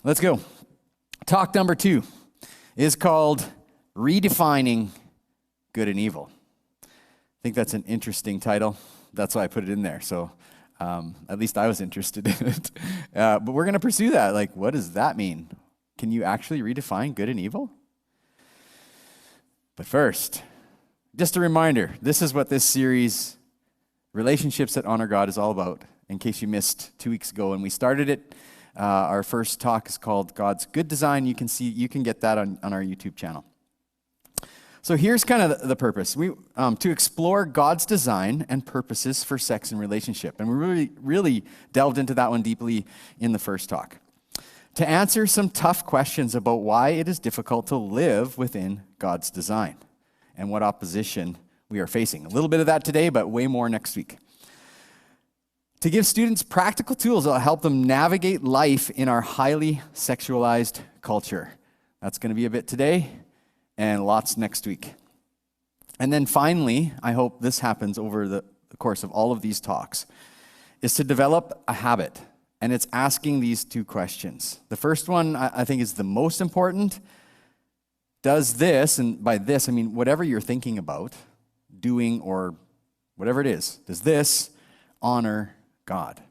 Let's go. Talk number 2 is called Redefining Good and Evil. I think that's an interesting title. That's why I put it in there. So at least I was interested in it. But we're going to pursue that. Like, what does that mean? Can you actually redefine good and evil? But first, just a reminder, this is what this series, Relationships That Honor God, is all about, in case you missed 2 weeks ago when we started it. Our first talk is called God's Good Design. You can get that on our YouTube channel. So here's kind of the purpose. To explore God's design and purposes for sex and relationship. And we really delved into that one deeply in the first talk. To answer some tough questions about why it is difficult to live within God's design and what opposition we are facing. A little bit of that today, but way more next week. To give students practical tools that will help them navigate life in our highly sexualized culture. That's going to be a bit today and lots next week. And then finally, I hope this happens over the course of all of these talks, is to develop a habit. And it's asking these 2 questions. The first one, I think, is the most important. Does this, and by this I mean whatever you're thinking about, doing or whatever it is, does this honor God?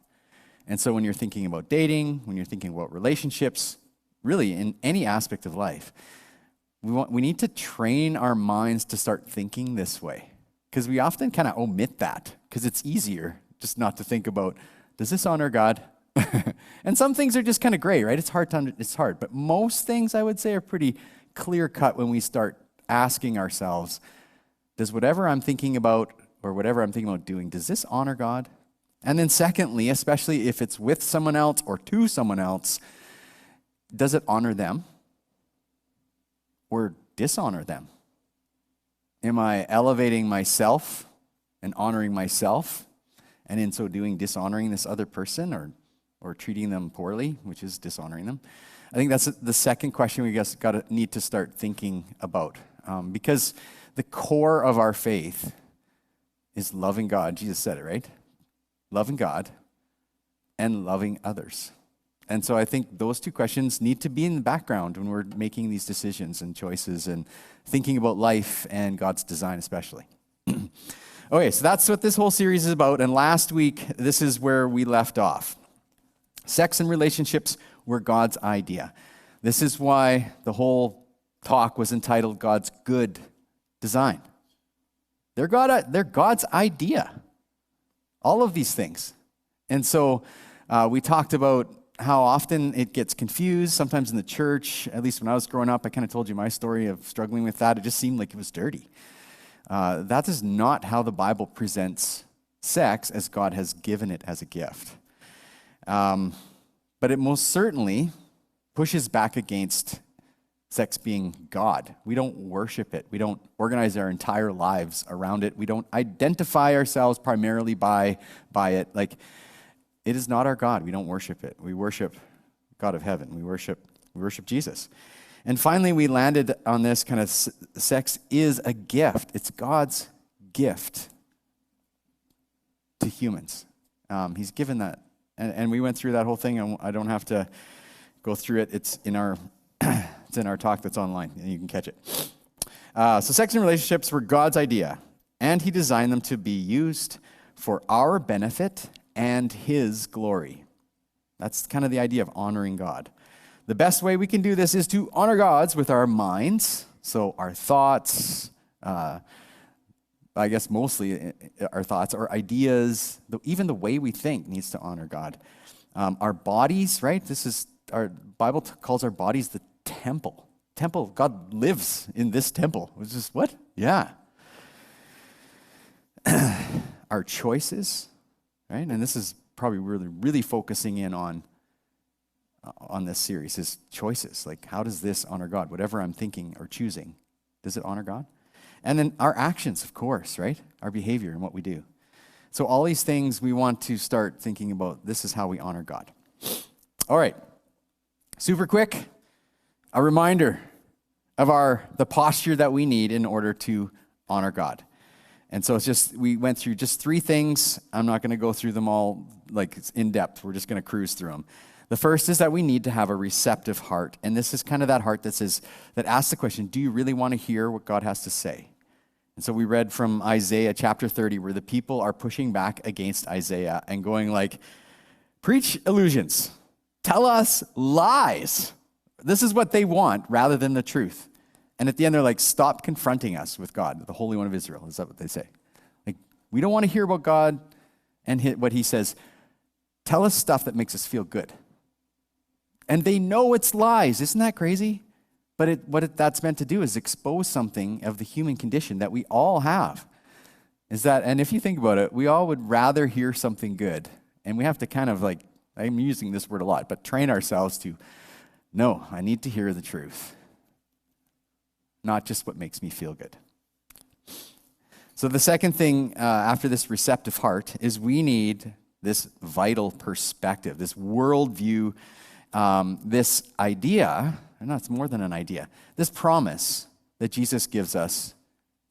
And so when you're thinking about dating, when you're thinking about relationships, really in any aspect of life, we need to train our minds to start thinking this way. Because we often kind of omit that, because it's easier just not to think about, does this honor God? And some things are just kind of gray, right? It's hard. But most things, I would say, are pretty clear-cut when we start asking ourselves, does whatever I'm thinking about or whatever I'm thinking about doing, does this honor God? And then secondly, especially if it's with someone else or to someone else, does it honor them or dishonor them? Am I elevating myself and honoring myself, and in so doing dishonoring this other person or treating them poorly, which is dishonoring them? I think that's the second question we need to start thinking about, because the core of our faith is loving God. Jesus said it, right? Loving God and loving others. And so I think those 2 questions need to be in the background when we're making these decisions and choices and thinking about life and God's design especially. Okay, so that's what this whole series is about. And last week, this is where we left off. Sex and relationships were God's idea. This is why the whole talk was entitled God's Good Design. They're God's idea. All of these things. And so we talked about how often it gets confused, sometimes in the church. At least when I was growing up, I kind of told you my story of struggling with that. It just seemed like it was dirty. That is not how the Bible presents sex as God has given it as a gift. But it most certainly pushes back against sex being God. We don't worship it. We don't organize our entire lives around it. We don't identify ourselves primarily by it. Like, it is not our God. We don't worship it. We worship God of heaven. We worship Jesus. And finally, we landed on this kind of sex is a gift. It's God's gift to humans. He's given that. And we went through that whole thing, and I don't have to go through it. It's in our talk that's online, and you can catch it. So sex and relationships were God's idea, and He designed them to be used for our benefit and His glory. That's kind of the idea of honoring God. The best way we can do this is to honor God with our minds, so our thoughts, I guess mostly our thoughts, our ideas, even the way we think needs to honor God. Our bodies, right? Our Bible calls our bodies the temple. God lives in this temple. Which is what? Yeah. Our choices, right? And this is probably really focusing in on this series, is choices. Like, how does this honor God? Whatever I'm thinking or choosing, does it honor God? And then our actions, of course, right? Our behavior and what we do. So all these things we want to start thinking about, this is how we honor God. All right. Super quick, a reminder of the posture that we need in order to honor God. And so we went through just 3 things. I'm not going to go through them all like in depth. We're just going to cruise through them. The first is that we need to have a receptive heart. And this is kind of that heart that asks the question, do you really want to hear what God has to say? And so we read from Isaiah chapter 30, where the people are pushing back against Isaiah and going like, preach illusions. Tell us lies. This is what they want rather than the truth. And at the end, they're like, stop confronting us with God, the Holy One of Israel. Is that what they say? Like, we don't want to hear about God and what he says. Tell us stuff that makes us feel good. And they know it's lies. Isn't that crazy? But that's meant to do is expose something of the human condition that we all have. And if you think about it, we all would rather hear something good. And we have to kind of like, I'm using this word a lot, but train ourselves to, no, I need to hear the truth. Not just what makes me feel good. So the second thing after this receptive heart is we need this vital perspective, this worldview, this idea, and it's more than an idea, this promise that Jesus gives us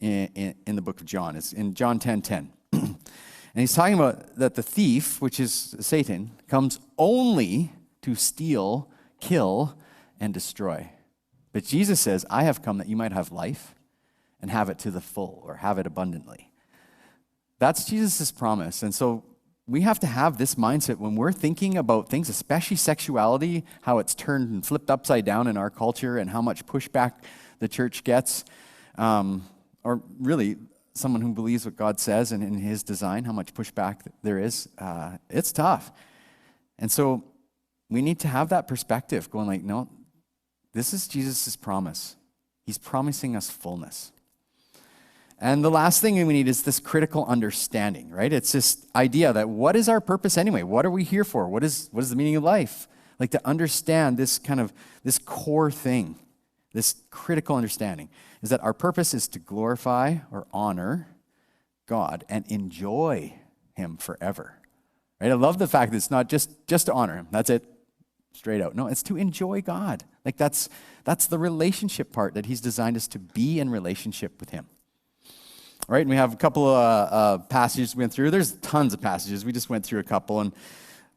in the book of John. It's in John 10:10. And he's talking about that the thief, which is Satan, comes only to steal, kill, and destroy. But Jesus says, I have come that you might have life and have it to the full, or have it abundantly. That's Jesus' promise. And so we have to have this mindset when we're thinking about things, especially sexuality, how it's turned and flipped upside down in our culture and how much pushback the church gets, or really someone who believes what God says and in his design, how much pushback there is. It's tough. And so we need to have that perspective going like, no, this is Jesus' promise. He's promising us fullness. And the last thing we need is this critical understanding, right? It's this idea that what is our purpose anyway? What are we here for? What is the meaning of life? Like to understand this core thing, this critical understanding, is that our purpose is to glorify or honor God and enjoy him forever. Right? I love the fact that it's not just to honor him. That's it, straight out. No, it's to enjoy God. Like that's the relationship part, that he's designed us to be in relationship with him. All right, and we have a couple of passages we went through. There's tons of passages. We just went through a couple. And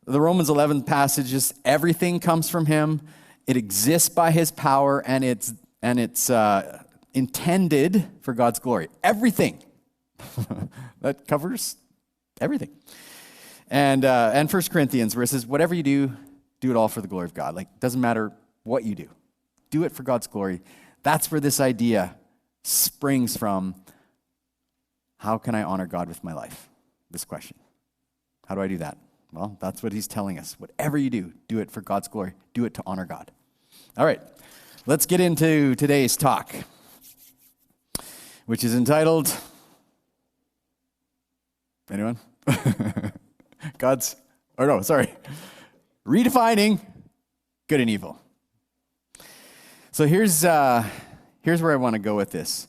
the Romans 11 passage is everything comes from him. It exists by his power, and it's intended for God's glory. Everything. That covers everything. And 1 Corinthians, where it says, whatever you do it all for the glory of God. Like, it doesn't matter what you do. Do it for God's glory. That's where this idea springs from. How can I honor God with my life? This question. How do I do that? Well, that's what he's telling us. Whatever you do it for God's glory. Do it to honor God. All right, let's get into today's talk, which is entitled, anyone? Redefining good and evil. So here's where I want to go with this.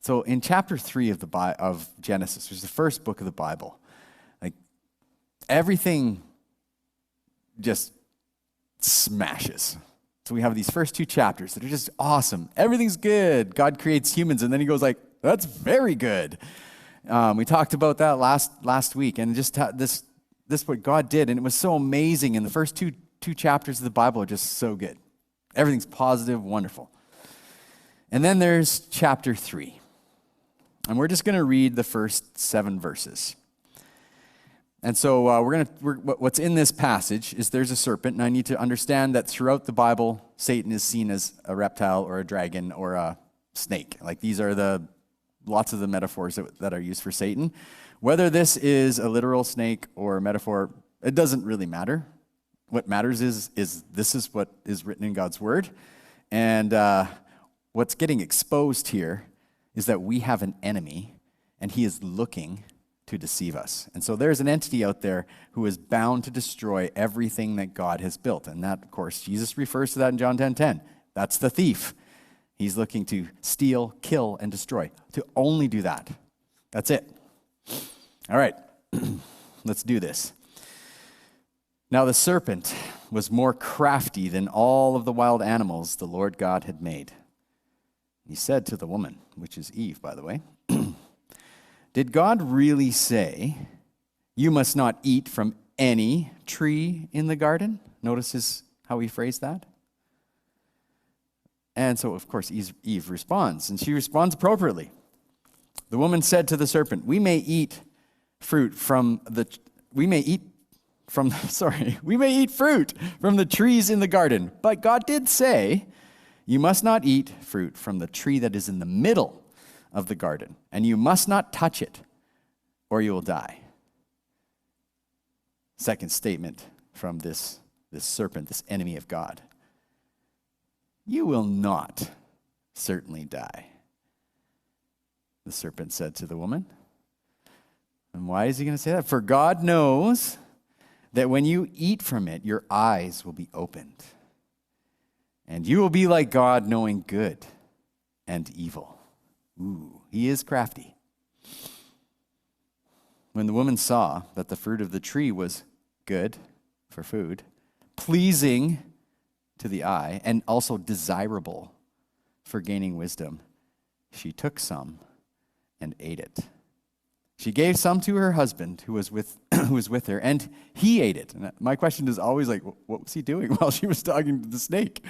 So in chapter 3 of Genesis, which is the first book of the Bible, like everything just smashes. So we have these first 2 chapters that are just awesome. Everything's good. God creates humans, and then he goes like, that's very good. We talked about that last week, and just this what God did, and it was so amazing. And the first two chapters of the Bible are just so good. Everything's positive, wonderful. And then there's chapter 3. And we're just going to read the first 7 verses. And so what's in this passage is there's a serpent, and I need to understand that throughout the Bible, Satan is seen as a reptile or a dragon or a snake. Like these are lots of the metaphors that are used for Satan. Whether this is a literal snake or a metaphor, it doesn't really matter. What matters is this is what is written in God's word. And what's getting exposed here is that we have an enemy, and he is looking to deceive us. And so there's an entity out there who is bound to destroy everything that God has built. And that, of course, Jesus refers to that in John 10:10. That's the thief. He's looking to steal, kill, and destroy. To only do that. That's it. All right, let's do this. Now the serpent was more crafty than all of the wild animals the Lord God had made. He said to the woman, which is Eve, by the way, did God really say, you must not eat from any tree in the garden. Notice how he phrased that. And so, of course, Eve responds, and she responds appropriately. The woman said to the serpent, we may eat fruit from the trees in the garden. But God did say, you must not eat fruit from the tree that is in the middle of the garden, and you must not touch it, or you will die. Second statement from this serpent, this enemy of God. You will not certainly die, the serpent said to the woman. And why is he going to say that? For God knows that when you eat from it, your eyes will be opened, and you will be like God, knowing good and evil. Ooh, he is crafty. When the woman saw that the fruit of the tree was good for food, pleasing to the eye, and also desirable for gaining wisdom, she took some and ate it. She gave some to her husband who was with her, and he ate it. And my question is always like, what was he doing while she was talking to the snake?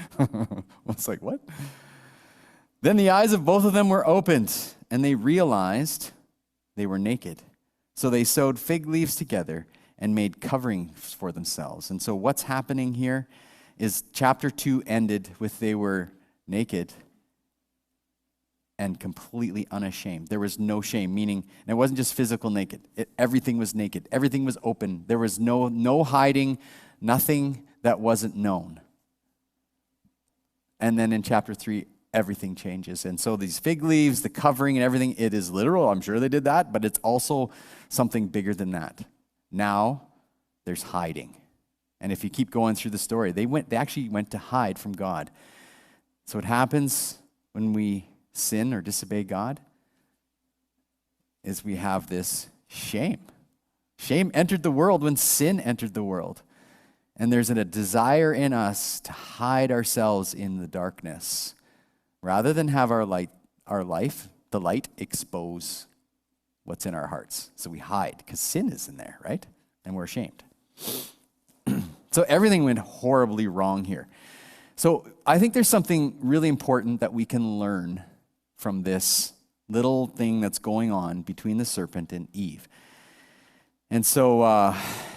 It's like, what? Then the eyes of both of them were opened, and they realized they were naked. So they sewed fig leaves together and made coverings for themselves. And so what's happening here is chapter 2 ended with they were naked and completely unashamed. There was no shame, meaning, and it wasn't just physical naked. Everything was naked. Everything was open. There was no hiding, nothing that wasn't known. And then in chapter 3, everything changes. And so these fig leaves, the covering and everything, it is literal. I'm sure they did that, but it's also something bigger than that. Now, there's hiding. And if you keep going through the story, they actually went to hide from God. So what happens when we sin or disobey God is we have this shame. Shame entered the world when sin entered the world. And there's a desire in us to hide ourselves in the darkness rather than have the light expose what's in our hearts. So we hide because sin is in there, right? And we're ashamed. So everything went horribly wrong here. So I think there's something really important that we can learn from this little thing that's going on between the serpent and Eve. And so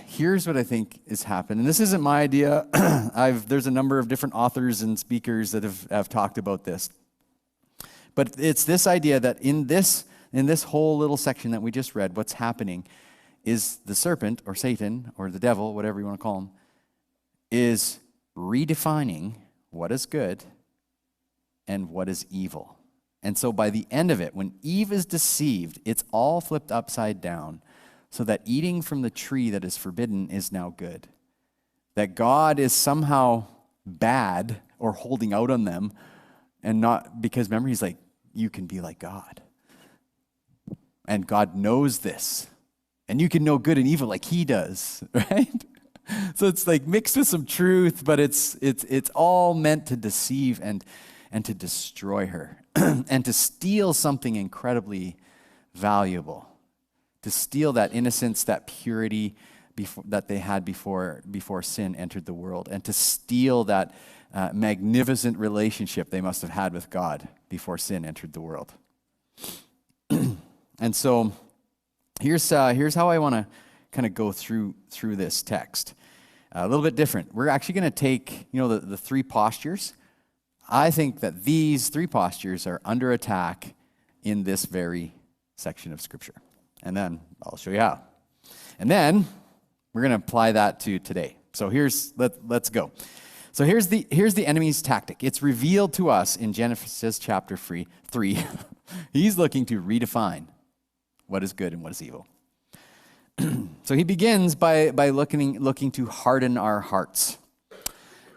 here's what I think has happened. And this isn't my idea. There's a number of different authors and speakers that have talked about this. But it's this idea that in this whole little section that we just read, what's happening is the serpent or Satan or the devil, whatever you want to call him, is redefining what is good and what is evil. And so by the end of it, when Eve is deceived, it's all flipped upside down so that eating from the tree that is forbidden is now good. That God is somehow bad or holding out on them, and not because, remember, he's like, you can be like God. And God knows this. And you can know good and evil like he does, right? So it's like mixed with some truth, but it's all meant to deceive and to destroy her and to steal something incredibly valuable, to steal that innocence, that purity that they had before sin entered the world, and to steal that magnificent relationship they must have had with God before sin entered the world. And so here's how I want to kind of go through this text. A little bit different. We're actually going to take, the three postures. I think that these three postures are under attack in this very section of Scripture. And then I'll show you how. And then we're going to apply that to today. So let's go. So here's the enemy's tactic. It's revealed to us in Genesis chapter 3. He's looking to redefine what is good and what is evil. So he begins by looking to harden our hearts.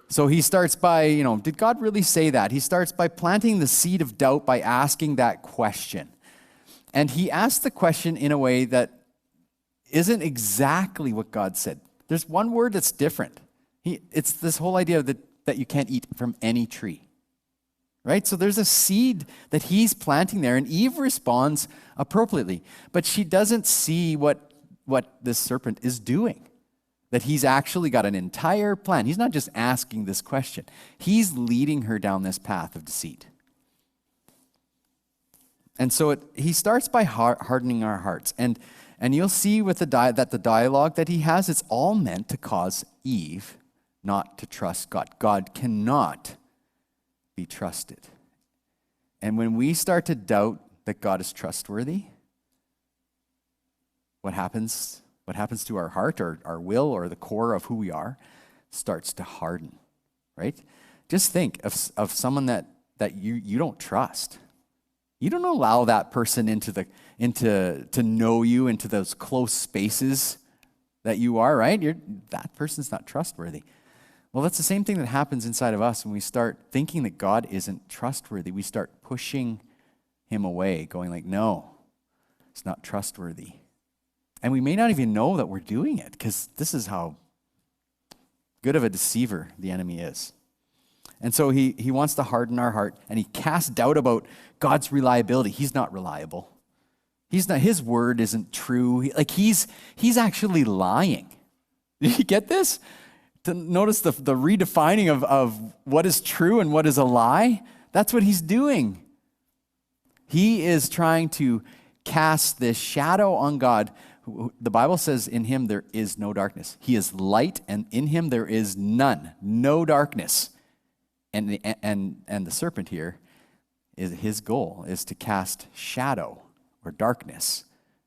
So he starts by, did God really say that? He starts by planting the seed of doubt by asking that question. And he asks the question in a way that isn't exactly what God said. There's one word that's different. It's this whole idea that you can't eat from any tree. Right? So there's a seed that he's planting there, and Eve responds appropriately. But she doesn't see what this serpent is doing. that he's actually got an entire plan. He's not just asking this question. He's leading her down this path of deceit. And so he starts by hardening our hearts. And you'll see with that the dialogue that he has, it's all meant to cause Eve not to trust God. God cannot be trusted. And when we start to doubt that God is trustworthy, what happens to our heart or our will or the core of who we are starts to harden, right? Just think of someone that you don't trust. You don't allow that person to know you into those close spaces that you are, right? That person's not trustworthy. Well, that's the same thing that happens inside of us when we start thinking that God isn't trustworthy. We start pushing him away, going like, no, it's not trustworthy. And we may not even know that we're doing it because this is how good of a deceiver the enemy is. And so he wants to harden our heart, and he casts doubt about God's reliability. He's not reliable. His word isn't true. He's actually lying. Did you get this? To notice the redefining of what is true and what is a lie? That's what he's doing. He is trying to cast this shadow on God. The Bible says in him there is no darkness. He is light, and in him there is no darkness. And the serpent here, his goal is to cast shadow or darkness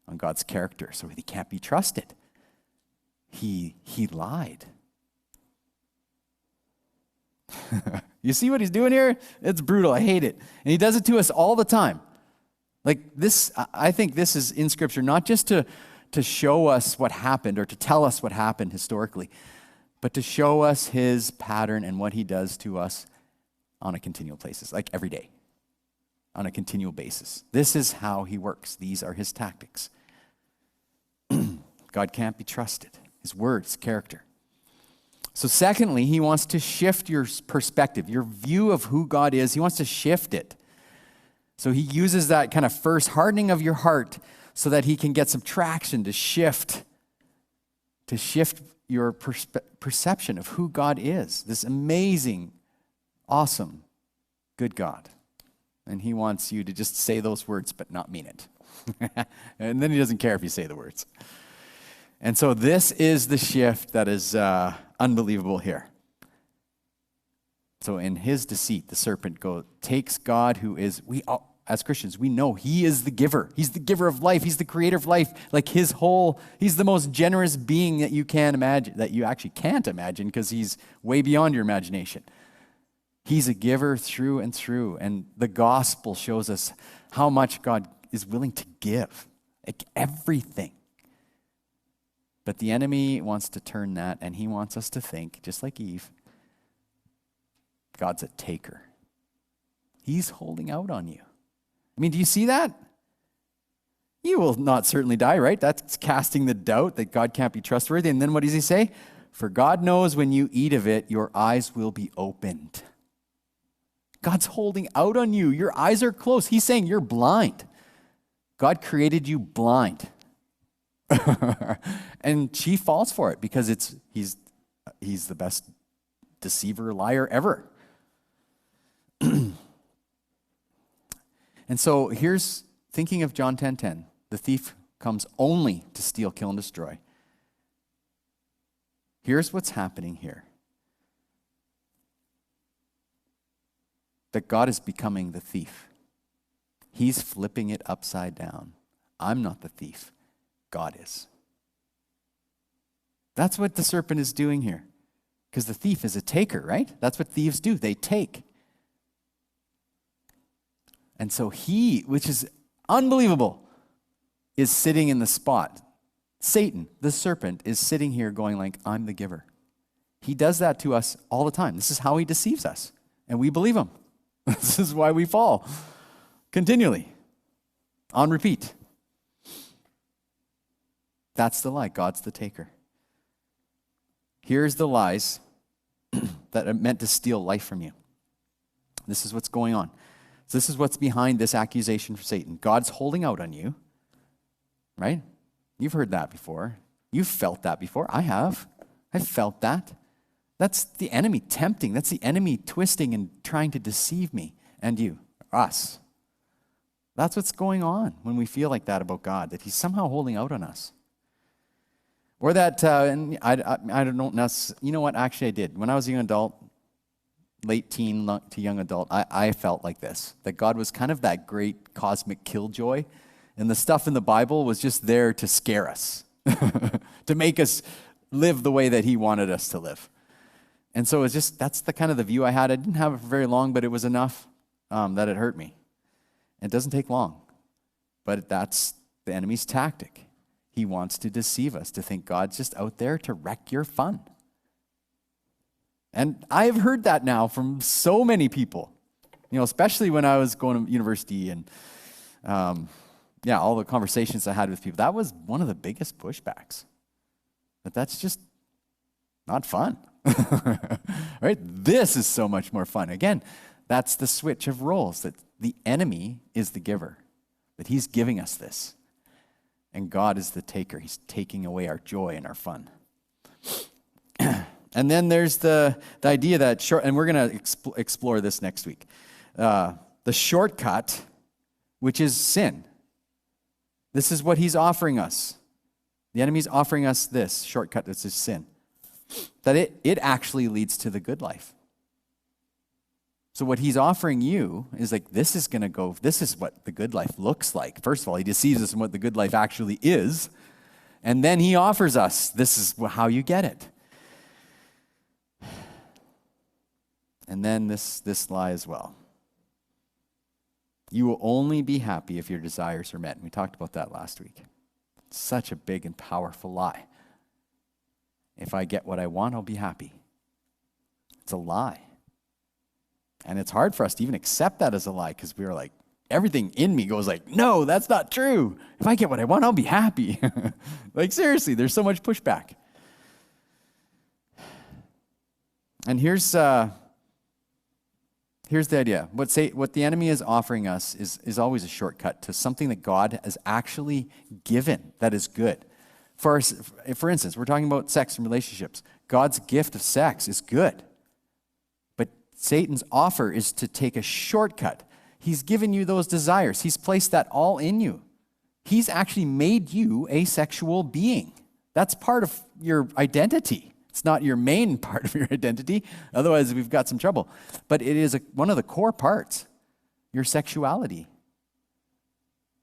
on God's character so he can't be trusted. He lied. You see what he's doing here? It's brutal. I hate it. And he does it to us all the time. Like this, I think this is in Scripture, not just to show us what happened or to tell us what happened historically, but to show us his pattern and what he does to us on a continual basis, like every day, on a continual basis. This is how he works. These are his tactics. God can't be trusted. His word, his character. So secondly, he wants to shift your perspective, your view of who God is. He wants to shift it. So he uses that kind of first hardening of your heart so that he can get some traction to shift your perception of who God is. This amazing, awesome, good God. And he wants you to just say those words but not mean it. And then he doesn't care if you say the words. And so this is the shift that is unbelievable here. So in his deceit, the serpent takes God who is, as Christians, we know he is the giver. He's the giver of life. He's the creator of life. Like he's the most generous being that you can imagine, that you actually can't imagine because he's way beyond your imagination. He's a giver through and through. And the gospel shows us how much God is willing to give, like everything. But the enemy wants to turn that, and he wants us to think, just like Eve, God's a taker. He's holding out on you. I mean, do you see that? You will not certainly die, right? That's casting the doubt that God can't be trustworthy. And then what does he say? For God knows when you eat of it, your eyes will be opened. God's holding out on you. Your eyes are closed. He's saying you're blind. God created you blind. And she falls for it because he's the best deceiver, liar ever. And so here's thinking of John 10:10. The thief comes only to steal, kill, and destroy. Here's what's happening here. That God is becoming the thief. He's flipping it upside down. I'm not the thief. God is. That's what the serpent is doing here. Because the thief is a taker, right? That's what thieves do. They take. And so he, which is unbelievable, is sitting in the spot. Satan, the serpent, is sitting here going like, I'm the giver. He does that to us all the time. This is how he deceives us. And we believe him. This is why we fall. Continually. On repeat. That's the lie. God's the taker. Here's the lies that are meant to steal life from you. This is what's going on. So this is what's behind this accusation for Satan. God's holding out on you, right? You've heard that before. You've felt that before. I have. I felt that. That's the enemy tempting. That's the enemy twisting and trying to deceive me and you, us. That's what's going on when we feel like that about God, that he's somehow holding out on us. Or that, and I don't know, you know what, actually I did. When I was a young adult, late teen to young adult, I felt like this, that God was kind of that great cosmic killjoy, and the stuff in the Bible was just there to scare us, to make us live the way that he wanted us to live. And so it's just, that's the kind of the view I had. I didn't have it for very long, but it was enough that it hurt me. It doesn't take long, but that's the enemy's tactic. He wants to deceive us, to think God's just out there to wreck your fun. And I've heard that now from so many people, especially when I was going to university and all the conversations I had with people. That was one of the biggest pushbacks. But that's just not fun. Right? This is so much more fun. Again, that's the switch of roles, that the enemy is the giver, that he's giving us this. And God is the taker. He's taking away our joy and our fun. And then there's the idea that, and we're going to explore this next week, the shortcut, which is sin. This is what he's offering us. The enemy's offering us this shortcut, that's his sin. That it actually leads to the good life. So what he's offering you is like, this is what the good life looks like. First of all, he deceives us in what the good life actually is. And then he offers us, this is how you get it. And then this lie as well. You will only be happy if your desires are met. And we talked about that last week. It's such a big and powerful lie. If I get what I want, I'll be happy. It's a lie. And it's hard for us to even accept that as a lie, because we're like, everything in me goes like, no, that's not true. If I get what I want, I'll be happy. Like, seriously, there's so much pushback. And here's the idea. What the enemy is offering us is always a shortcut to something that God has actually given that is good. For instance, we're talking about sex and relationships. God's gift of sex is good. But Satan's offer is to take a shortcut. He's given you those desires. He's placed that all in you. He's actually made you a sexual being. That's part of your identity. It's not your main part of your identity. Otherwise, we've got some trouble. But it is one of the core parts, your sexuality.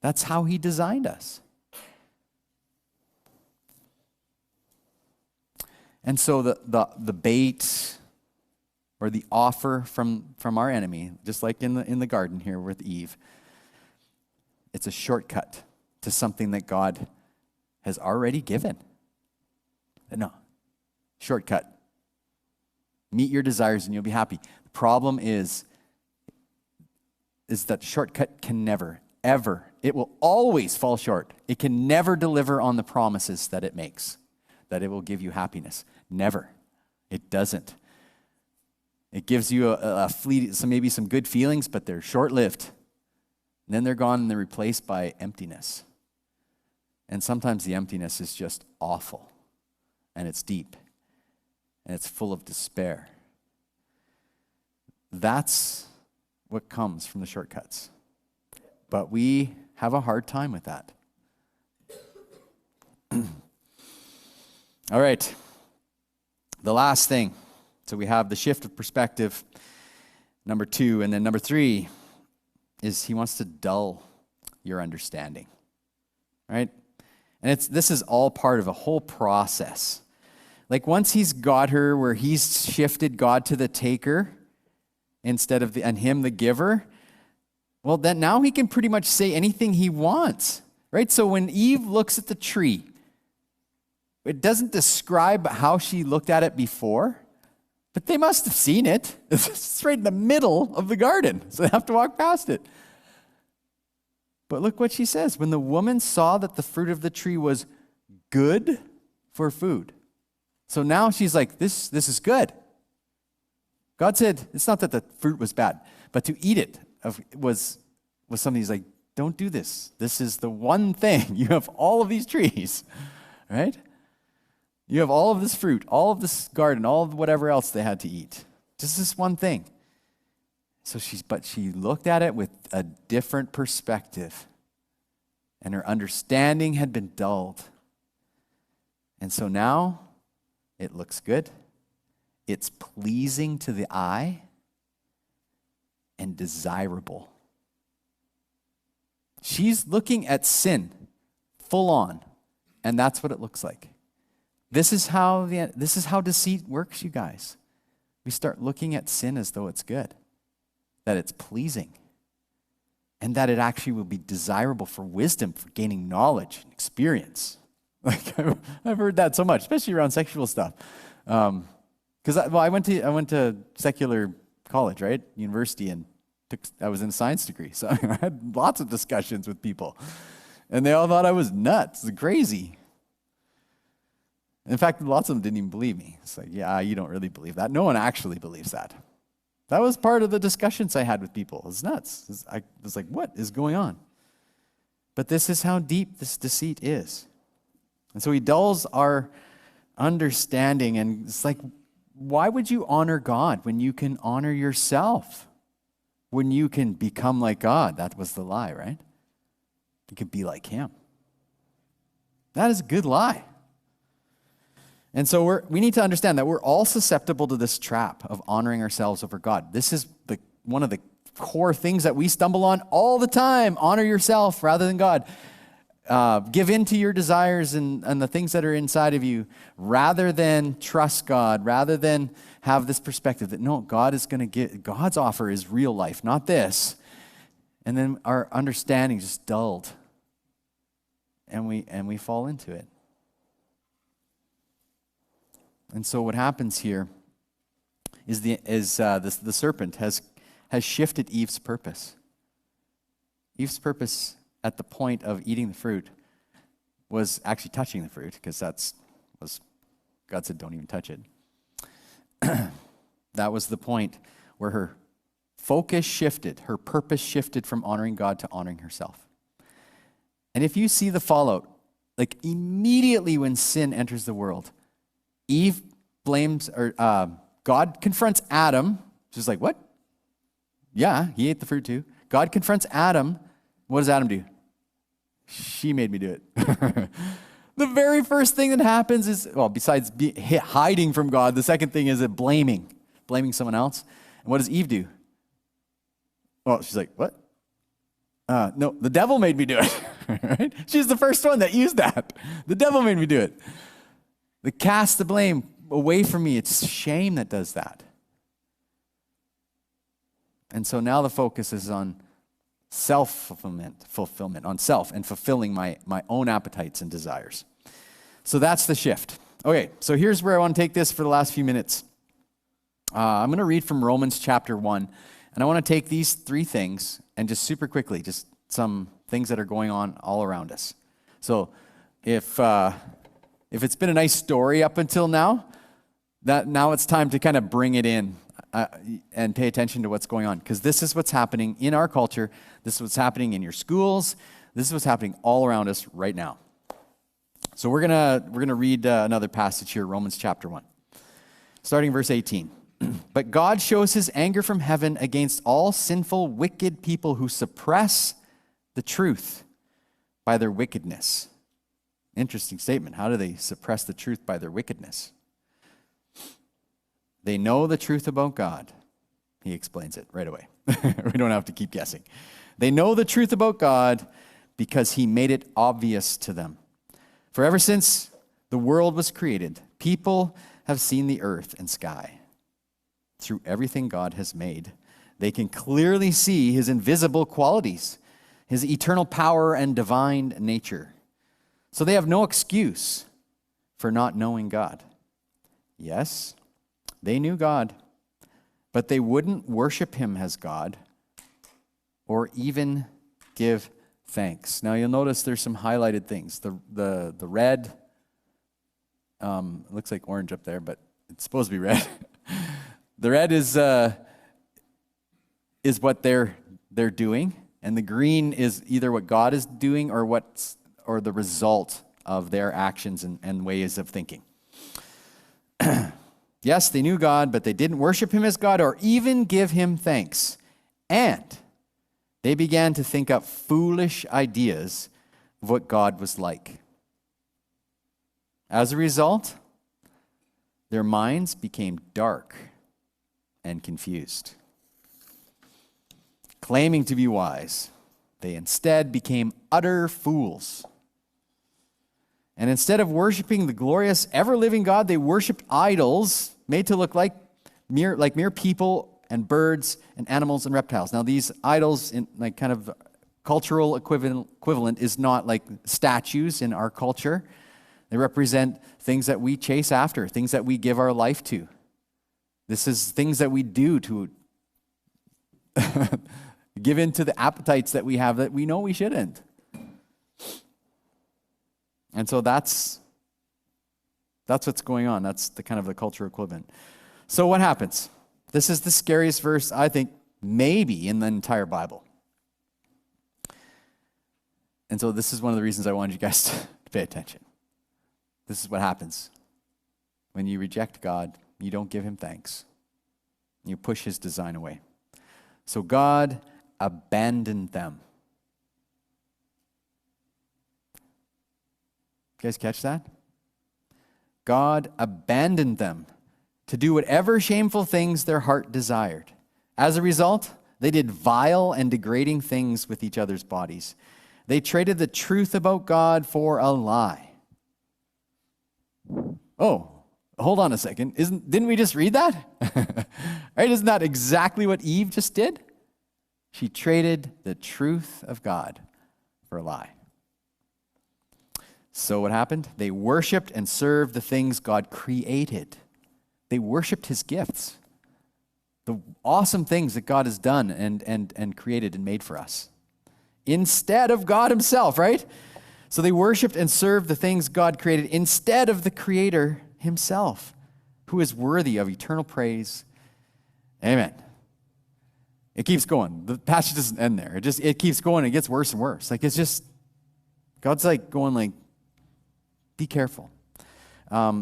That's how he designed us. And so the bait or the offer from our enemy, just like in the garden here with Eve, it's a shortcut to something that God has already given. No. Shortcut. Meet your desires and you'll be happy. The problem is that shortcut can never, ever, it will always fall short. It can never deliver on the promises that it makes, that it will give you happiness. Never. It doesn't. It gives you a maybe some good feelings, but they're short-lived. And then they're gone and they're replaced by emptiness. And sometimes the emptiness is just awful. And it's deep. And it's full of despair. That's what comes from the shortcuts. But we have a hard time with that. All right. The last thing. So we have the shift of perspective, number 2. And then number 3 is he wants to dull your understanding. Right? And this is all part of a whole process. Like once he's got her where he's shifted God to the taker instead of and him the giver, well, then now he can pretty much say anything he wants, right? So when Eve looks at the tree, it doesn't describe how she looked at it before, but they must have seen it. It's right in the middle of the garden, so they have to walk past it. But look what she says. When the woman saw that the fruit of the tree was good for food. So now she's like, this is good. God said, it's not that the fruit was bad, but to eat it was something he's like, don't do this. This is the one thing. You have all of these trees, right? You have all of this fruit, all of this garden, all of whatever else they had to eat. Just this one thing. But she looked at it with a different perspective, and her understanding had been dulled. And so now it looks good. It's pleasing to the eye and desirable. She's looking at sin full on, and that's what it looks like. This is how deceit works, you guys. We start looking at sin as though it's good, that it's pleasing, and that it actually will be desirable for wisdom, for gaining knowledge and experience. Like I've heard that so much, especially around sexual stuff. Because I went to secular college, right, university, and I was in a science degree, so I had lots of discussions with people, and they all thought I was nuts, crazy. In fact, lots of them didn't even believe me. It's like, yeah, you don't really believe that. No one actually believes that. That was part of the discussions I had with people. It was nuts. I was like, what is going on? But this is how deep this deceit is. And so he dulls our understanding, and it's like, why would you honor God when you can honor yourself? When you can become like God? That was the lie, right? You could be like him. That is a good lie. And so we need to understand that we're all susceptible to this trap of honoring ourselves over God. This is one of the core things that we stumble on all the time. Honor yourself rather than God. Give in to your desires and the things that are inside of you rather than trust God, rather than have this perspective that, no, God is going to get, God's offer is real life, not this. And then our understanding just dulled. And we fall into it. And so what happens here is the serpent has shifted Eve's purpose. Eve's purpose at the point of eating the fruit was actually touching the fruit, because God said, don't even touch it. That was the point where her focus shifted, her purpose shifted from honoring God to honoring herself. And if you see the fallout, like immediately when sin enters the world, Eve blames, or God confronts Adam. She's like, what? Yeah, he ate the fruit too. God confronts Adam. What does Adam do? She made me do it. The very first thing that happens is, well, besides hiding from God, the second thing is blaming someone else. And what does Eve do? Well, she's like, what? No, the devil made me do it. Right? She's the first one that used that. The devil made me do it. They cast the blame away from me. It's shame that does that. And so now the focus is on fulfillment, on self, and fulfilling my own appetites and desires. So that's the shift. Okay, so here's where I want to take this for the last few minutes. I'm going to read from Romans chapter 1, and I want to take these three things and just super quickly, just some things that are going on all around us. So if it's been a nice story up until now, now it's time to kind of bring it in and pay attention to what's going on, because this is what's happening in our culture. This is what's happening in your schools. This is what's happening all around us right now. So we're gonna read another passage here, Romans chapter 1, starting verse 18. But God shows his anger from heaven against all sinful, wicked people who suppress the truth by their wickedness. Interesting statement. How do they suppress the truth? By their wickedness. They know the truth about God. He explains it right away. We don't have to keep guessing. They know the truth about God because he made it obvious to them. For ever since the world was created, people have seen the earth and sky. Through everything God has made, they can clearly see his invisible qualities, his eternal power and divine nature. So they have no excuse for not knowing God. Yes, they knew God, but they wouldn't worship him as God or even give thanks. Now you'll notice there's some highlighted things. The red, looks like orange up there, but it's supposed to be red. The red is what they're doing, and the green is either what God is doing or the result of their actions and ways of thinking. Yes, they knew God, but they didn't worship him as God or even give him thanks. And they began to think up foolish ideas of what God was like. As a result, their minds became dark and confused. Claiming to be wise, they instead became utter fools. And instead of worshiping the glorious, ever-living God, they worshiped idols made to look like mere people and birds and animals and reptiles. Now, these idols, in like kind of cultural equivalent, is not like statues in our culture. They represent things that we chase after, things that we give our life to. This is things that we do to give in to the appetites that we have that we know we shouldn't. And so that's what's going on. That's the kind of the cultural equivalent. So what happens? This is the scariest verse, I think, maybe in the entire Bible. And so this is one of the reasons I wanted you guys to pay attention. This is what happens. When you reject God, you don't give him thanks. You push his design away. So God abandoned them. You guys catch that? God abandoned them to do whatever shameful things their heart desired. As a result, they did vile and degrading things with each other's bodies. They traded the truth about God for a lie. Oh, hold on a second. Didn't we just read that? Right? Isn't that exactly what Eve just did? She traded the truth of God for a lie. So what happened? They worshiped and served the things God created. They worshiped his gifts, the awesome things that God has done and created and made for us, instead of God himself, right? So they worshiped and served the things God created instead of the Creator himself, who is worthy of eternal praise. Amen. It keeps going. The passage doesn't end there. It keeps going. It gets worse and worse. Like, it's just, God's like going like, be careful. I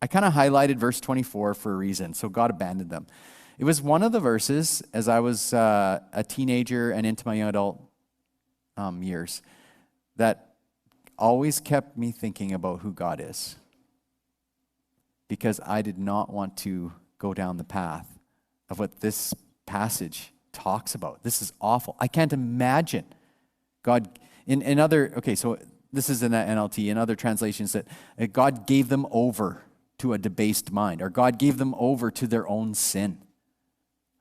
kind of highlighted verse 24 for a reason. So God abandoned them. It was one of the verses as I was a teenager and into my young adult years that always kept me thinking about who God is. Because I did not want to go down the path of what this passage talks about. This is awful. I can't imagine God in other, okay, so this is in the NLT, in other translations that God gave them over to a debased mind, or God gave them over to their own sin.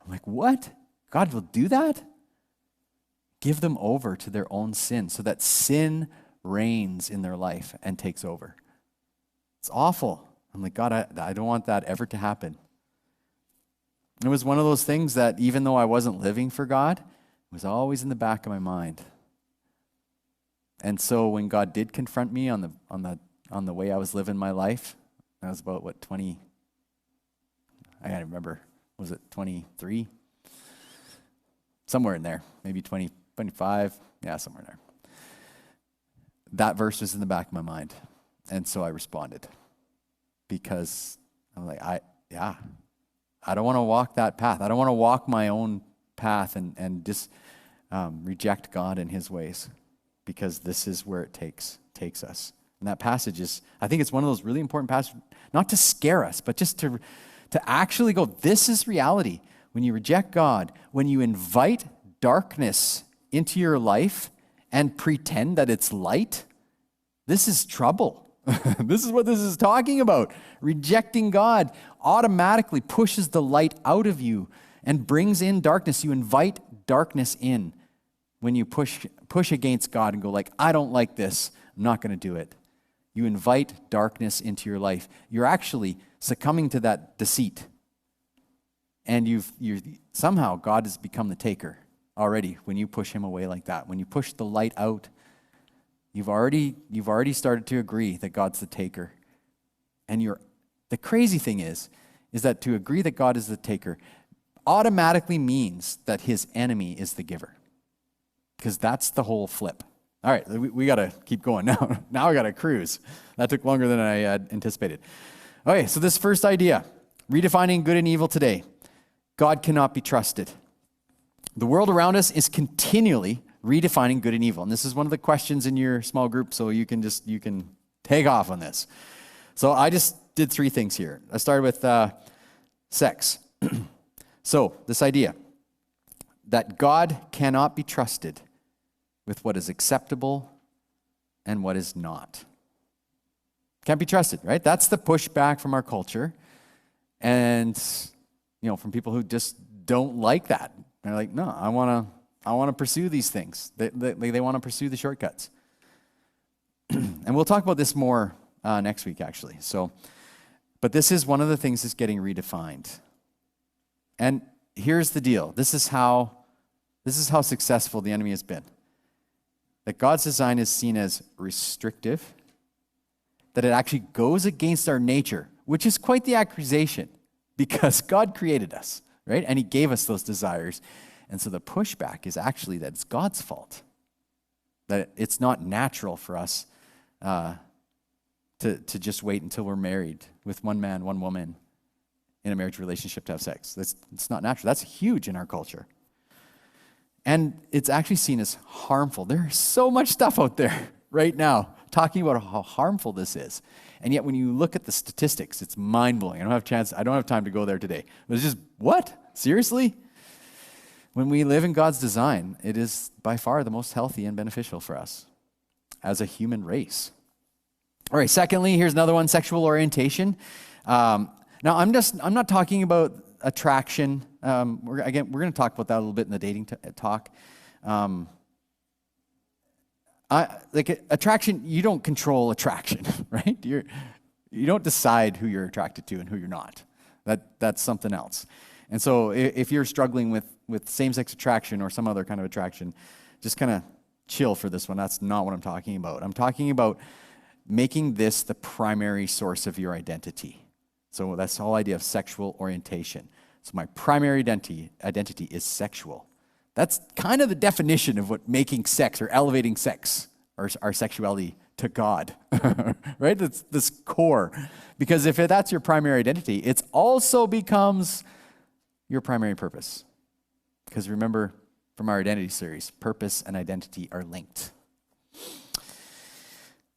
I'm like, what? God will do that? Give them over to their own sin so that sin reigns in their life and takes over. It's awful. I'm like, God, I don't want that ever to happen. It was one of those things that even though I wasn't living for God, it was always in the back of my mind. And so when God did confront me on the way I was living my life, I was about 20, I gotta remember, was it 23? Somewhere in there, maybe 20, 25, yeah, somewhere in there. That verse was in the back of my mind. And so I responded because I'm like, I don't want to walk that path. I don't want to walk my own path and just reject God and his ways, because this is where it takes us. And that passage is, I think it's one of those really important passages, not to scare us, but just to actually go, this is reality. When you reject God, when you invite darkness into your life and pretend that it's light, this is trouble. This is what this is talking about. Rejecting God automatically pushes the light out of you and brings in darkness. You invite darkness in when you push against God and go like, I don't like this. I'm not going to do it. You invite darkness into your life. You're actually succumbing to that deceit. And you somehow God has become the taker already when you push him away like that. When you push the light out, you've already started to agree that God's the taker. And the crazy thing is that to agree that God is the taker automatically means that his enemy is the giver. Because that's the whole flip. All right, we got to keep going now. Now I got to cruise. That took longer than I had anticipated. Okay, so this first idea, redefining good and evil today. God cannot be trusted. The world around us is continually redefining good and evil. And this is one of the questions in your small group, so you can take off on this. So I just did 3 things here. I started with sex. So this idea that God cannot be trusted with what is acceptable and what is not. Can't be trusted, right? That's the pushback from our culture. And, from people who just don't like that. They're like, no, I want to pursue these things. They want to pursue the shortcuts. And we'll talk about this more next week, actually. But this is one of the things that's getting redefined. And here's the deal. This is how successful the enemy has been. That God's design is seen as restrictive, that it actually goes against our nature, which is quite the accusation, because God created us, right? And he gave us those desires. And so the pushback is actually that it's God's fault, that it's not natural for us to just wait until we're married with one man, one woman in a marriage relationship to have sex. It's not natural. That's huge in our culture. And it's actually seen as harmful. There's so much stuff out there right now talking about how harmful this is. And yet when you look at the statistics, it's mind-blowing. I don't have time to go there today. But it's just, what? Seriously? When we live in God's design, it is by far the most healthy and beneficial for us as a human race. All right, secondly, here's another one, sexual orientation. Now, I'm not talking about attraction. We're going to talk about that a little bit in the dating talk. Attraction, you don't control attraction, right? You don't decide who you're attracted to and who you're not. That's something else. And so if you're struggling with same-sex attraction or some other kind of attraction, just kind of chill for this one. That's not what I'm talking about. I'm talking about making this the primary source of your identity. So that's the whole idea of sexual orientation. So my primary identity is sexual. That's kind of the definition of what making sex or elevating sex or our sexuality to God, right? That's this core. Because if that's your primary identity, it also becomes your primary purpose. Because remember from our identity series, purpose and identity are linked.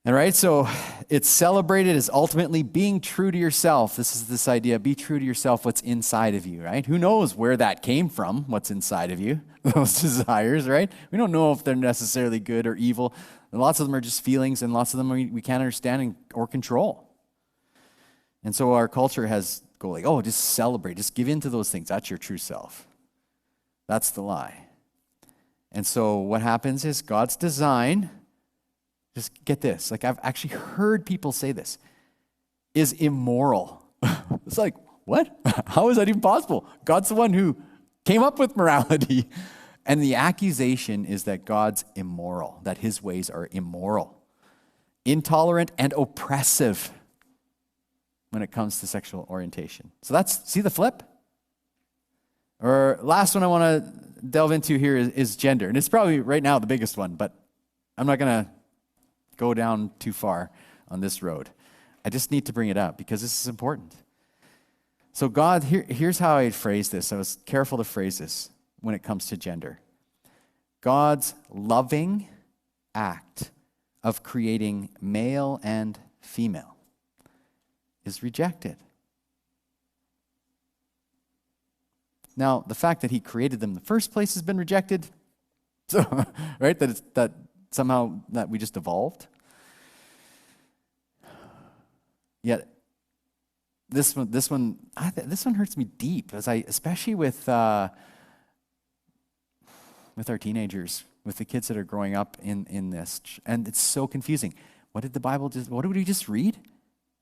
All right, so it's celebrated as ultimately being true to yourself. This is this idea, be true to yourself, what's inside of you, right? Who knows where that came from, what's inside of you, those desires, right? We don't know if they're necessarily good or evil. And lots of them are just feelings, and lots of them we can't understand or control. And so our culture has go like, oh, just celebrate, just give in to those things. That's your true self. That's the lie. And so what happens is God's design, just get this, like I've actually heard people say this, is immoral. It's like, what? How is that even possible? God's the one who came up with morality. And the accusation is that God's immoral, that his ways are immoral, intolerant, and oppressive when it comes to sexual orientation. So see the flip? Or last one I want to delve into here is gender. And it's probably right now the biggest one, but I'm not going to go down too far on this road. I just need to bring it up because this is important. So God, here's how I phrase this. I was careful to phrase this when it comes to gender. God's loving act of creating male and female is rejected. Now, the fact that he created them in the first place has been rejected. So, right? That somehow that we just evolved. Yet this one hurts me deep, especially with our teenagers, with the kids that are growing up in this, and it's so confusing. What did we just read?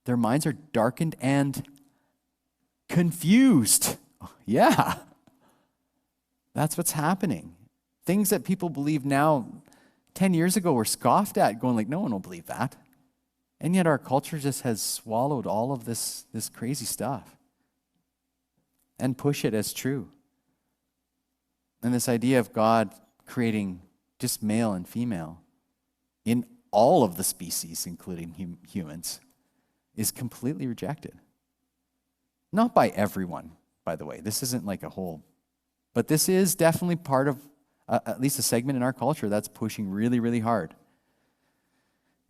Their minds are darkened and confused. Yeah, that's what's happening. Things that people believe now, 10 years ago were scoffed at, going like, no one will believe that. And yet our culture just has swallowed all of this crazy stuff and push it as true. And this idea of God creating just male and female in all of the species, including humans, is completely rejected. Not by everyone, by the way. This isn't like a whole, but this is definitely part of at least a segment in our culture that's pushing really, really hard.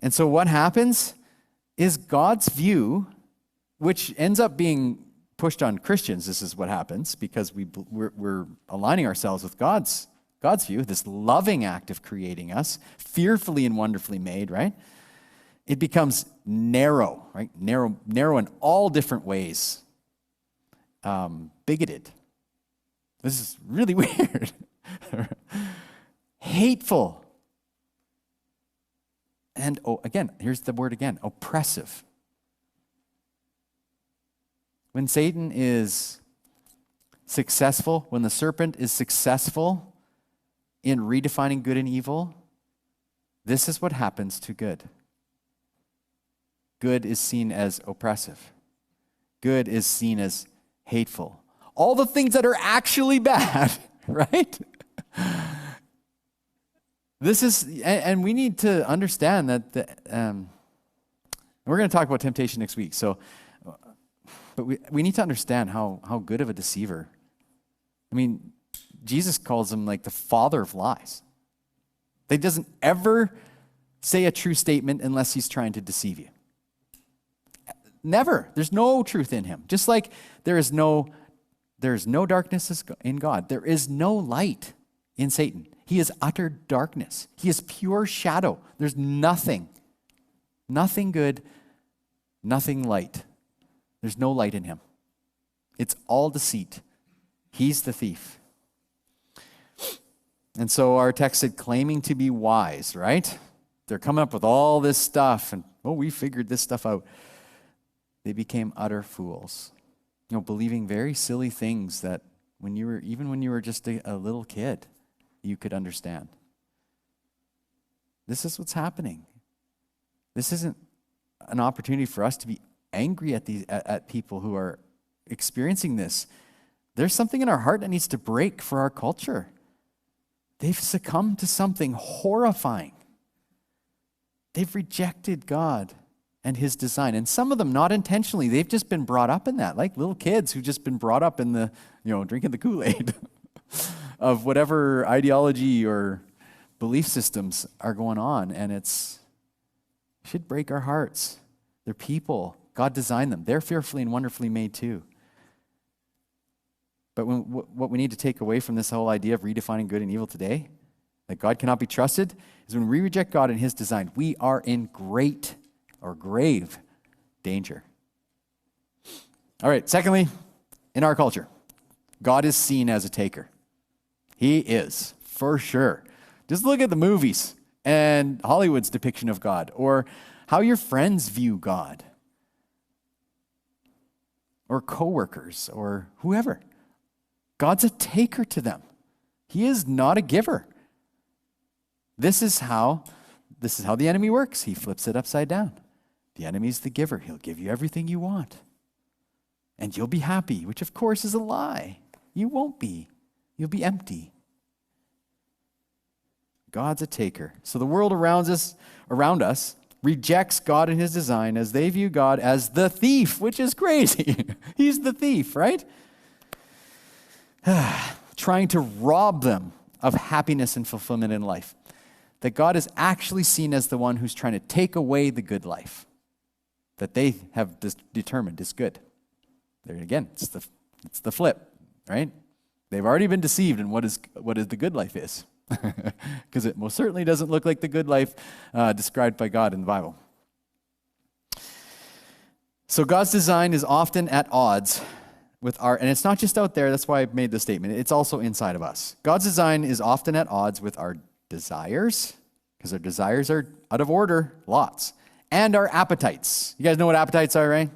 And so what happens is God's view, which ends up being pushed on Christians, this is what happens, because we're aligning ourselves with God's view, this loving act of creating us, fearfully and wonderfully made, right? It becomes narrow, right? Narrow in all different ways. Bigoted. This is really weird. Hateful. And, again, here's the word again, oppressive. When Satan is successful, when the serpent is successful in redefining good and evil, this is what happens to good. Good is seen as oppressive. Good is seen as hateful. All the things that are actually bad, right? This is, and we need to understand that, we're going to talk about temptation next week, but we need to understand how good of a deceiver. I mean, Jesus calls him like the father of lies. He doesn't ever say a true statement unless he's trying to deceive you. Never. There's no truth in him. Just like there is no darkness in God. There is no light in Satan. He is utter darkness. He is pure shadow. There's nothing good, nothing light. There's no light in him. It's all deceit. He's the thief. And so our text said, claiming to be wise, right? They're coming up with all this stuff, and we figured this stuff out. They became utter fools. Believing very silly things that when you were just a little kid, you could understand. This is what's happening. This isn't an opportunity for us to be angry at people who are experiencing this. There's something in our heart that needs to break for our culture. They've succumbed to something horrifying. They've rejected God and his design. And some of them not intentionally. They've just been brought up in that, like little kids who've just been brought up in the, drinking the Kool-Aid of whatever ideology or belief systems are going on. And it should break our hearts. They're people. God designed them. They're fearfully and wonderfully made too. But what we need to take away from this whole idea of redefining good and evil today, that God cannot be trusted, is when we reject God and his design, we are in great or grave danger. All right, secondly, in our culture, God is seen as a taker. He is, for sure. Just look at the movies and Hollywood's depiction of God, or how your friends view God, or coworkers, or whoever. God's a taker to them. He is not a giver. This is how the enemy works. He flips it upside down. The enemy's the giver. He'll give you everything you want. And you'll be happy, which of course is a lie. You won't be. You'll be empty. God's a taker. So the world around us rejects God and his design as they view God as the thief, which is crazy. He's the thief, right? Trying to rob them of happiness and fulfillment in life. That God is actually seen as the one who's trying to take away the good life that they have determined is good. There again, it's the flip, right? They've already been deceived in what is the good life is. Because it most certainly doesn't look like the good life described by God in the Bible. So God's design is often at odds with and it's not just out there, that's why I made this statement, it's also inside of us. God's design is often at odds with our desires, because our desires are out of order, lots, and our appetites. You guys know what appetites are, right?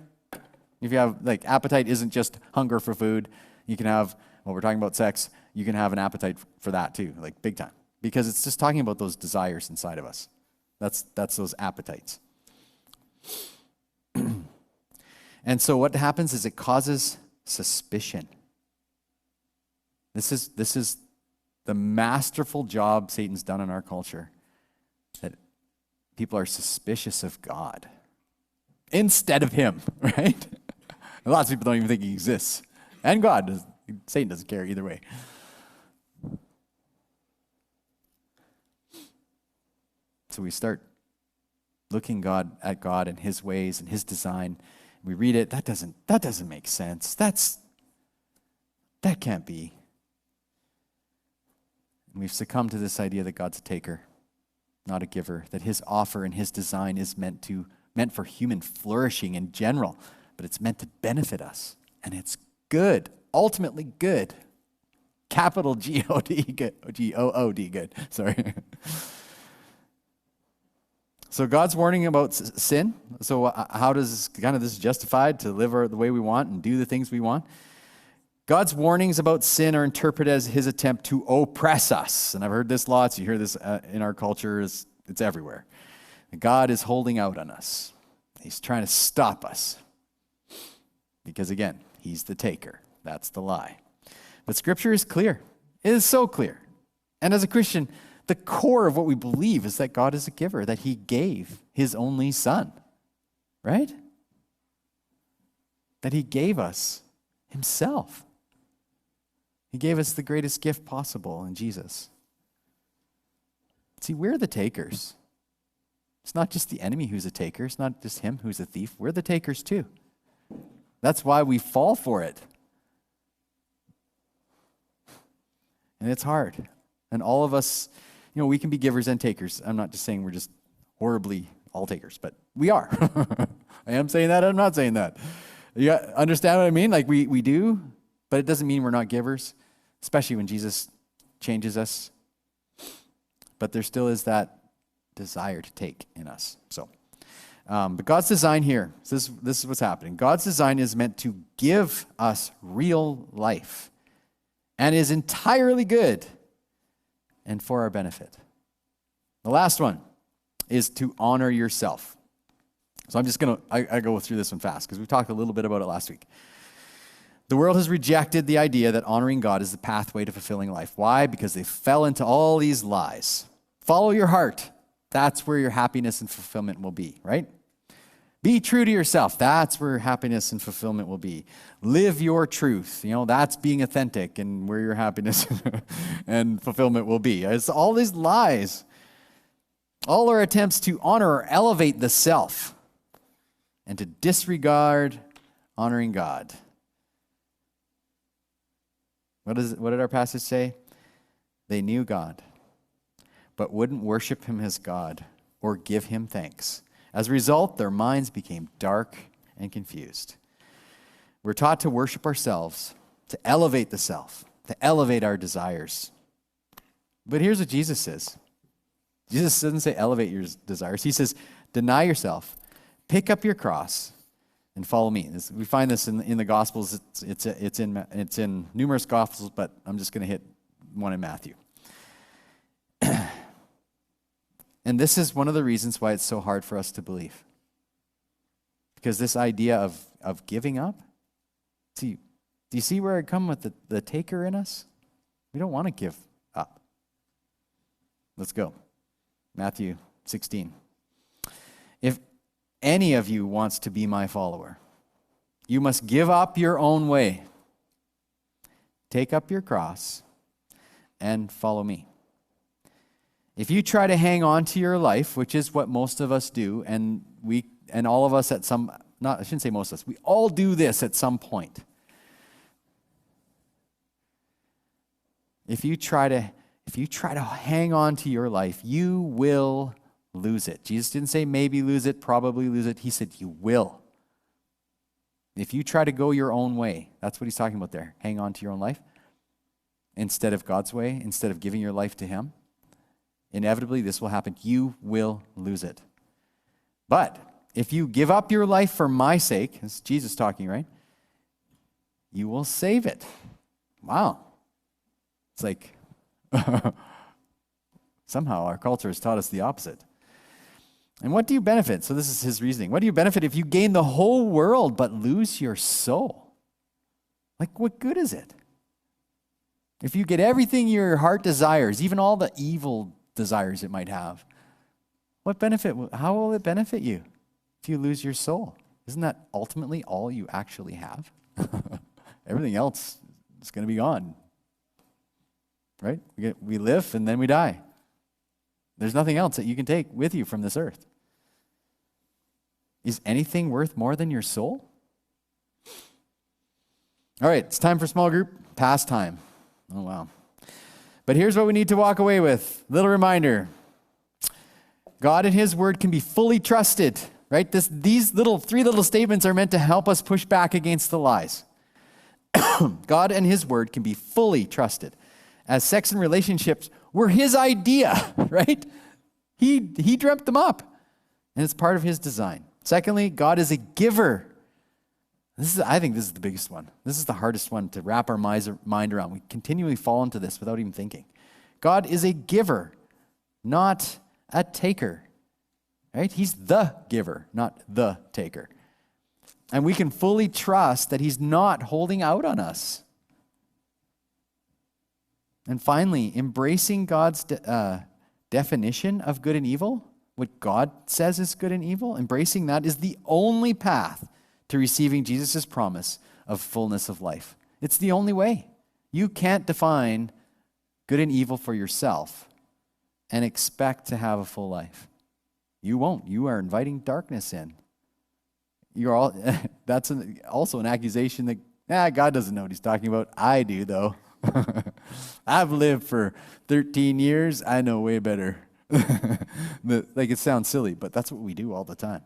If you have, appetite isn't just hunger for food. You can have, we're talking about sex, you can have an appetite for that too, big time. Because it's just talking about those desires inside of us. That's those appetites. And so what happens is it causes suspicion. This is the masterful job Satan's done in our culture. That people are suspicious of God instead of him, right? Lots of people don't even think he exists. And Satan doesn't care either way. So we start looking at God and his ways and his design. We read it, that doesn't make sense. That can't be. And we've succumbed to this idea that God's a taker, not a giver, that his offer and his design is meant for human flourishing in general, but it's meant to benefit us. And it's good, ultimately good. Capital G-O-D, good. G-O-O-D, good. Sorry. So God's warning about sin. So how does this justified to live the way we want and do the things we want? God's warnings about sin are interpreted as his attempt to oppress us. And I've heard this lots. You hear this in our culture. It's everywhere. God is holding out on us. He's trying to stop us. Because again, he's the taker. That's the lie. But Scripture is clear. It is so clear. And as a Christian, the core of what we believe is that God is a giver, that he gave his only son, right? That he gave us himself. He gave us the greatest gift possible in Jesus. See, we're the takers. It's not just the enemy who's a taker. It's not just him who's a thief. We're the takers too. That's why we fall for it. And it's hard. And all of us, we can be givers and takers. I'm not just saying we're just horribly all takers, but we are. I am saying that. I'm not saying that. You understand what I mean? Like we do, but it doesn't mean we're not givers, especially when Jesus changes us. But there still is that desire to take in us. So, but God's design here, this is what's happening. God's design is meant to give us real life and is entirely good and for our benefit. The last one is to honor yourself. So I'm just going to, I go through this one fast because we talked a little bit about it last week. The world has rejected the idea that honoring God is the pathway to fulfilling life. Why? Because they fell into all these lies. Follow your heart. That's where your happiness and fulfillment will be, right? Be true to yourself. That's where happiness and fulfillment will be. Live your truth. That's being authentic and where your happiness and fulfillment will be. It's all these lies. All our attempts to honor or elevate the self and to disregard honoring God. What did our passage say? They knew God, but wouldn't worship him as God or give him thanks. As a result, their minds became dark and confused. We're taught to worship ourselves, to elevate the self, to elevate our desires. But here's what Jesus says. Jesus doesn't say elevate your desires. He says, deny yourself, pick up your cross, and follow me. We find this in the Gospels. It's in numerous Gospels, but I'm just going to hit one in Matthew. And this is one of the reasons why it's so hard for us to believe. Because this idea of giving up, do you see where I come with the taker in us? We don't want to give up. Let's go. Matthew 16. If any of you wants to be my follower, you must give up your own way. Take up your cross and follow me. If you try to hang on to your life, which is what most of us do, and all of us I shouldn't say most of us, we all do this at some point. If you try to hang on to your life, you will lose it. Jesus didn't say maybe lose it, probably lose it. He said you will. If you try to go your own way, that's what he's talking about there. Hang on to your own life instead of God's way, instead of giving your life to him. Inevitably, this will happen. You will lose it. But if you give up your life for my sake, this is Jesus talking, right? You will save it. Wow. It's like somehow our culture has taught us the opposite. And what do you benefit? So this is his reasoning. What do you benefit if you gain the whole world but lose your soul? Like, what good is it? If you get everything your heart desires, even all the evil desires it might have, What benefit? How will it benefit you if you lose your soul? Isn't that ultimately all you actually have? Everything else is going to be gone. Right? We live and then we die. There's nothing else that you can take with you from this earth. Is anything worth more than your soul? All right, it's time for small group pastime. Oh, wow. But here's what we need to walk away with. Little reminder. God and his word can be fully trusted, right? These three little statements are meant to help us push back against the lies. God and his word can be fully trusted. As sex and relationships were his idea, right? He dreamt them up, and it's part of his design. Secondly, God is a giver. I think this is the biggest one. This is the hardest one to wrap our mind around. We continually fall into this without even thinking. God is a giver, not a taker, right? He's the giver, not the taker. And we can fully trust that he's not holding out on us. And finally, embracing God's definition of good and evil, what God says is good and evil, embracing that is the only path to receiving Jesus' promise of fullness of life. It's the only way. You can't define good and evil for yourself and expect to have a full life. You won't. You are inviting darkness in. That's also an accusation that God doesn't know what he's talking about. I do, though. I've lived for 13 years. I know way better. It sounds silly, but that's what we do all the time.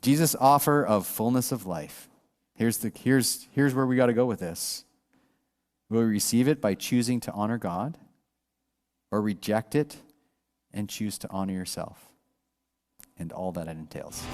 Jesus' offer of fullness of life. Here's where we got to go with this. Will we receive it by choosing to honor God, or reject it and choose to honor yourself and all that it entails?